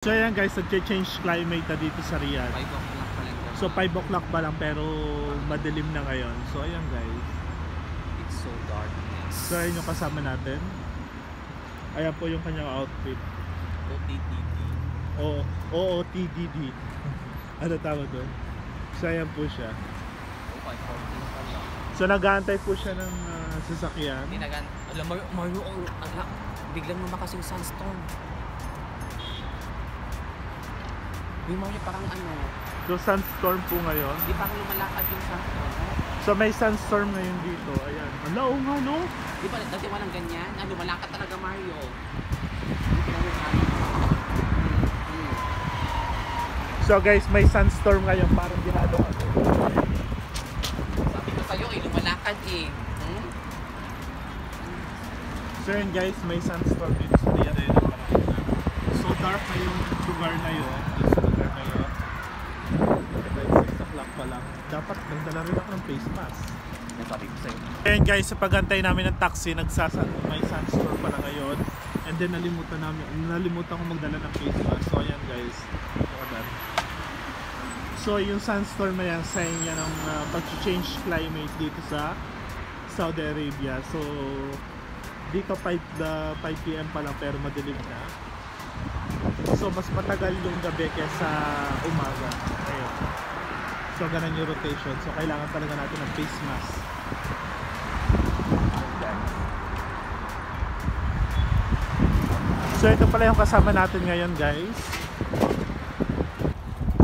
So ayan guys, nag-change climate na dito sa Riyadh. 5 o'clock pa lang. So 5 o'clock pa lang pero madilim na ngayon. So ayan guys. It's so dark. So ayan yung kasama natin. Ayan po yung kanyang outfit. OTTD. OOTDD. Ano tawag doon? So ayan po siya. Oh, 5:14 pa lang. So nag-aantay po siya ng sasakyan. Alam mo, Mario, biglang lumakas yung sunstorm. Yung Mario, parang ano. So sunstorm po ngayon. Di parang lumalakad yung sunstorm. So may sunstorm ngayon dito. Ayan. Ala, oo nga no? Di ba, dati walang ganyan? Lumalakad talaga, Mario. So guys, may sunstorm ngayon. Parang ginado ka. Sabi ko sa'yo, lumalakad eh. So yun guys, may sunstorm dito sa Riyadh. So dark na yung lugar na yun. Dito sa lugar na yun. 6 o'clock pa lang. Dapat nagdala rin ako ng face mask. Sabi ko sa'yo. Ayun guys, sa pagantay namin ng taxi, may sunstorm pala ngayon. And then nalimutan ko magdala ng face mask. So ayan guys. So yung sunstorm na yan, sign yan ng pag-change climate dito sa Saudi Arabia. So dito 5 PM pa lang pero madilim na. So mas matagal yung gabi kaysa umaga. Ayun. So ganun yung rotation. So kailangan talaga natin ng face mask. So ito pala yung kasama natin ngayon guys.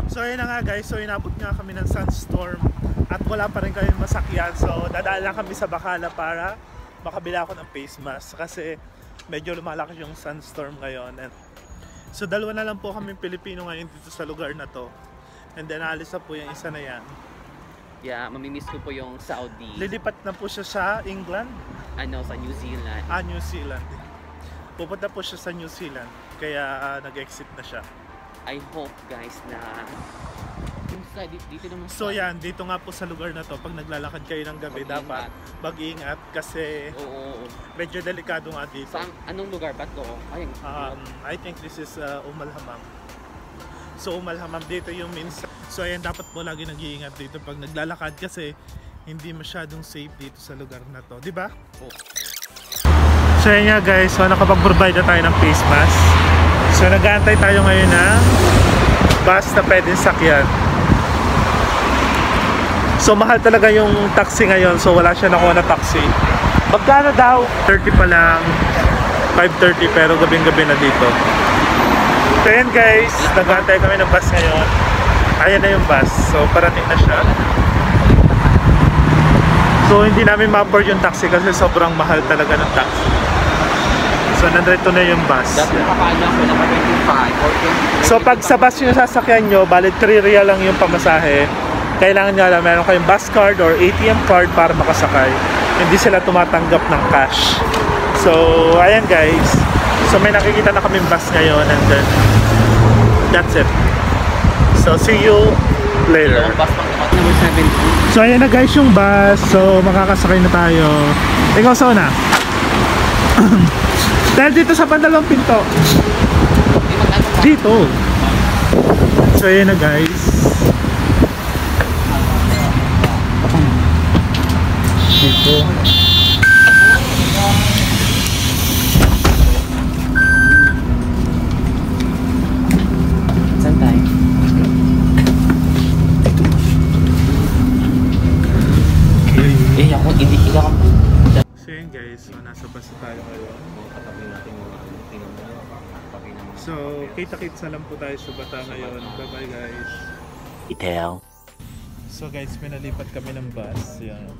So ayun na nga guys. So inabot nga kami ng sunstorm at wala pa rin kami masakyan. So dadaan lang kami sa Bakala para makabila ako ng face mask kasi medyo lumalakas yung sunstorm ngayon. And so dalawa na lang po kami Pilipino ngayon dito sa lugar na to. And then alis na po yung isa na yan. Yeah, mamimiss ko po yung Saudi. Lilipat na po siya sa England. Ano, sa New Zealand. New Zealand. Pupunta po siya sa New Zealand. Kaya nag-exit na siya. I hope guys na dito naman. So yan, dito nga po sa lugar na to, pag naglalakad kayo ng gabi, dapat mag-iingat kasi medyo delikado nga dito. Saan? Anong lugar ba to? I think this is Al Hammam. So Al Hammam dito yung minsan. So ayan, dapat po lagi nag-iingat dito pag naglalakad kasi hindi masyadong safe dito sa lugar na to, di ba? So ayan nga guys, so nakapag-provide na tayo ng face mask. So nag-aantay tayo ngayon na bus na pwedeng sakyan. So mahal talaga yung taxi ngayon, so wala siya nakuha na taxi. Magkano daw? 30 pa lang, 5:30 pero gabing-gabi na dito. So ayan guys, nag-aantay kami ng bus ngayon. Ayan na yung bus, so parating na siya. So hindi namin ma-afford yung taxi kasi sobrang mahal talaga ng taxi. So nandito na yung bus. So pag sa bus yung sasakyan nyo, bali 3 riyal lang yung pamasahe. Kailangan nyo alam, meron kayong bus card or ATM card para makasakay. Hindi sila tumatanggap ng cash. So ayan guys. So may nakikita na kaming bus ngayon and then that's it. So see you later. So ayan na guys yung bus. So makakasakay na tayo. Ikaw sa una. Dahil dito sa bandalong pinto. Dito. So ayan na guys. Dito. Saan tayo? Hindi ako. So yun guys, so nasa bus na tayo ngayon. So kita-kits na lang po tayo sa bata ngayon. Bye bye guys. Itel. So guys, pinalipat kami ng bus. Yan.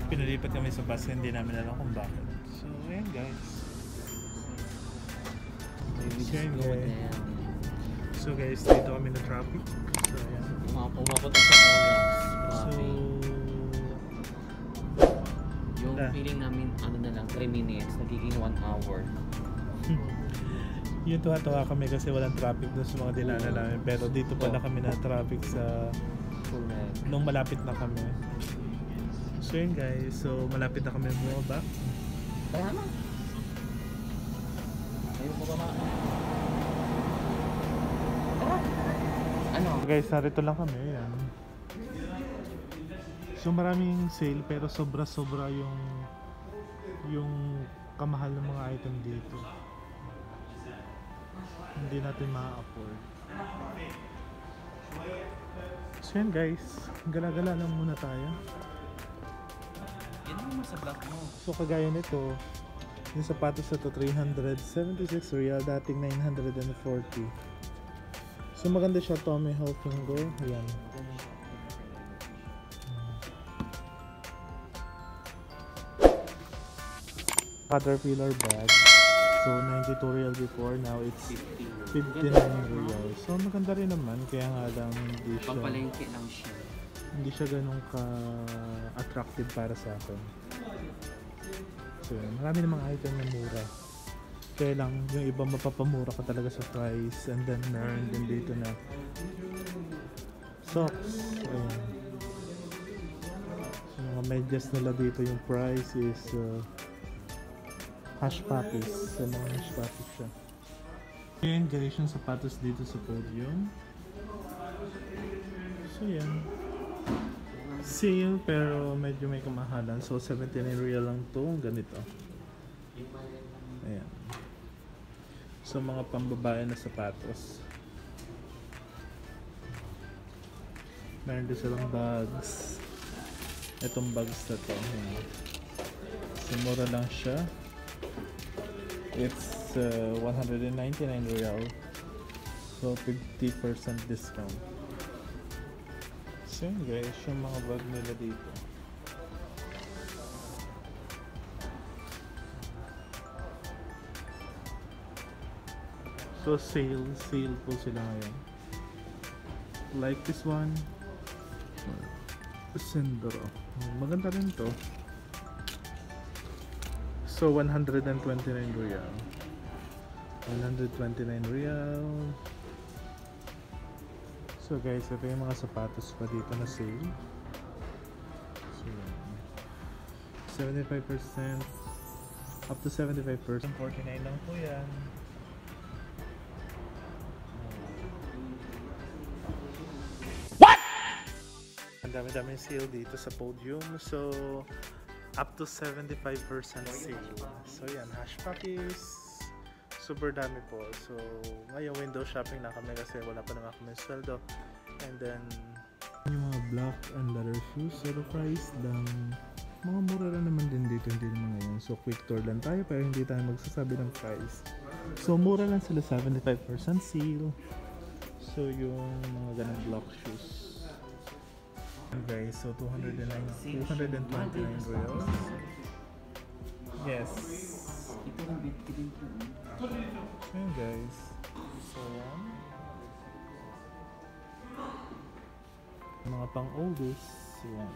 Pinalipat kami sa bus, hindi namin alam kung bakit. So ayan guys. So guys, dito kami na traffic. So ayan. Pumapunta sa oras. So yung feeling namin, ano na lang, 3 minutes, nagiging 1 hour. Yung tuwa-tuwa kami kasi walang traffic doon sa mga dinaanan namin. Pero dito pala kami na traffic sa nung malapit na kami. So yun guys, so malapit na kami bumaba. Kaya naman. Ayun po ba Guys, narito lang kami. Yan. So maraming sale pero sobra-sobra yung kamahal ng mga item dito. Hindi natin ma-afford. So yan guys, gala-gala lang muna tayo. Yan mo sa block mo. So kagaya nito, yung sapatos na to 376 real, dating 940. So maganda siya, Tommy Hilfiger. Ayan. Caterpillar bag. So 92 real before, now it's 59 real. So maganda rin naman, kaya nga lang Pampalengke lang siya. hindi siya ganun ka-attractive para sa akin. So marami namang item na mura. Kaya lang yung iba mapapamura ka talaga sa price, and then meron din dito na socks. Ayan. So mga medyas nila dito, yung price is Hush Puppies. So mga Hush Puppies siya. Ayan guys, yung sapatos dito sa podium. So yan, sale pero medyo may kamahalan. So 79 real lang to, ganito. Ayan. So mga pambabae na sapatos. Meron din silang bags. Itong bags na to. Ayan. So mura lang siya. It's 199 real. So 50% discount. So yun guys, yung mga bag nila dito. So sale po sila ngayon. Like this one, Sendero. Maganda rin to. So 129 real. 129 real. So guys, ito yung mga sapatos pa dito na sale. So 75%, up to 75%. 49 lang po yan. Ang dami-daming sale dito sa podium. So up to 75% sale. So yan, Hush Puppies. Super dami po. So ngayon window shopping na kami kasi wala pa naman kami sweldo. And then yung mga black and leather shoes, zero price lang. Mga mura lang naman din dito, hindi naman ngayon. So quick tour lang tayo pero hindi tayo magsasabi ng price. So mura lang sila, 75% sale. So yung mga ganang black shoes. And guys, so 229 reals. Yes. Ito ang bitbitin ko. Ayan guys. So yan. Mga pang oldies. Yan.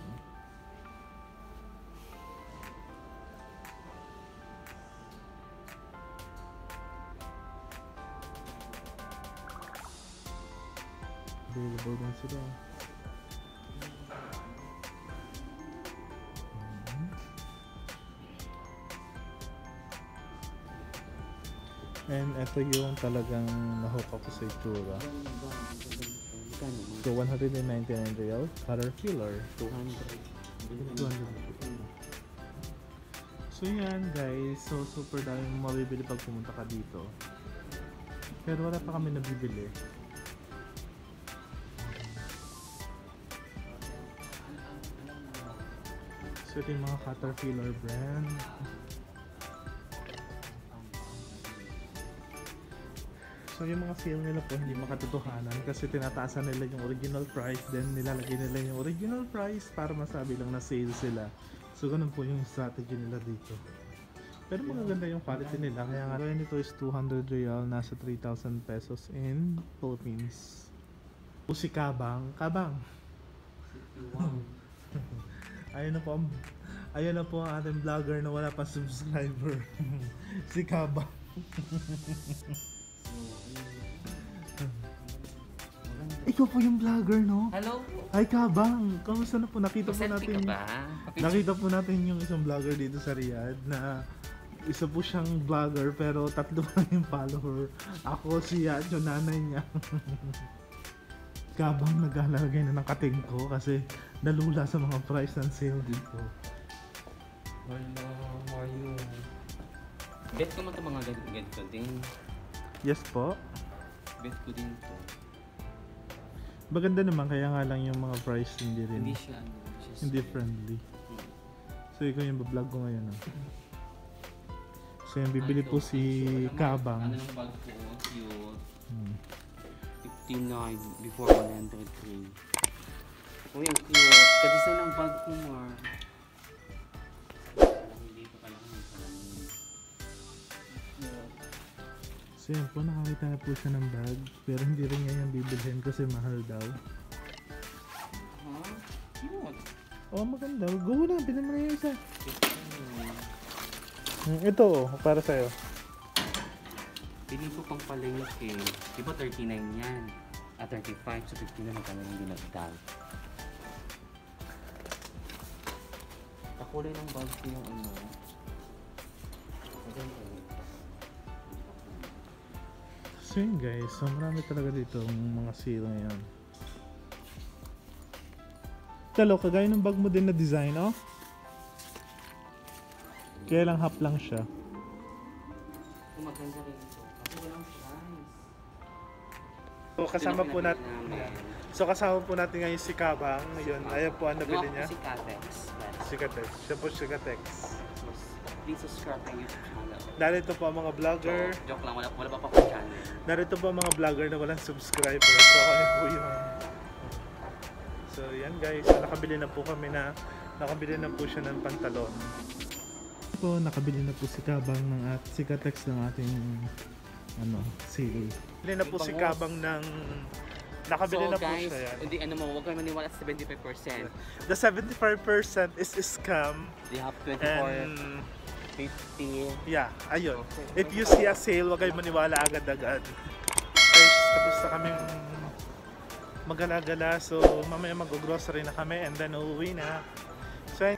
Available din sila. And ito yung talagang nahook ako sa itsura. So 199 real, Caterpillar. 200. So yan guys, so super daming mabibili pag pumunta ka dito. Pero wala pa kami nabibili. So ito yung mga Caterpillar brand. So yung mga sale nila po hindi makatotohanan kasi tinataasan nila yung original price, then nilalagay nila yung original price para masabi lang na sale sila. So ganun po yung strategy nila dito. Pero magaganda yung quality nila, kaya nga nito is 200 real, nasa 3,000 pesos in Philippines. O si Kabang, ayun na po ang ating vlogger na wala pa subscriber. Si Kabang. Ikaw po yung vlogger, no? Hello? Ay, Kabang! Kamusta na po? Nakita po Selfie natin, ka ba? nakita po natin yung isang vlogger dito sa Riyadh na isa po siyang vlogger pero tatlo lang yung follower. Ako, siya, at yung nanay niya. Kabang naglalagay na ng kating ko kasi nalula sa mga price ng sale dito. Wala, Mario. Bet ko mo ito mga ganito din. Yes po. Bet ko din to. Maganda naman, kaya nga lang yung mga price hindi rin. Hindi siya, Hindi friendly. So ikaw yung vlog ko ngayon. So yung bibili po si Kabang. Ano ng bag ko? Cute. 59 before 103. Uy, ang cute. Kadisa ng bag ko, Mar. Hindi ko pala kung salamin. So yun po, nakakita na po siya ng bag. Pero hindi rin niya yung bibilhin kasi mahal daw. Huh? Cute. Oh, maganda. Go na, bilhin mo na yung isa. Ito oh, para sa'yo. Pili ko pang palengke. Di ba 39 yan? 35, so 59 na pala yung dinagdag. Kakulay ng bag ko yung ano. So yun guys, so marami talaga dito ang mga sale ngayon. Talo, kagaya ng bag mo din na design, oh. Kaya lang half lang siya. Maganda rin ito. Kasi walang price. So kasama po natin ngayon si Kabang. Yun, ayan po ang nabili niya. Si Catex. Si Catex. Siya po si Catex. Please subscribe to YouTube channel. Narito po ang mga vlogger. Joke lang, wala pa po channel. Narito po ang mga vlogger na walang subscriber. So ano po yun. So yan guys, nakabili na po siya ng pantalon. Po, nakabili na po si Kabang at si Catex ng ating sale. Nakabili na po si Kabang ng nakabili na po guys, siya yan. hindi huwag kayo maniwala sa 75%. The 75% is a scam. They have 24, And 50. yeah, ayun. If you see a sale, huwag kayo maniwala agad-agad. Guys, tapos na kaming magala-gala. So, mamaya mag-grocery na kami and then uuwi na. So,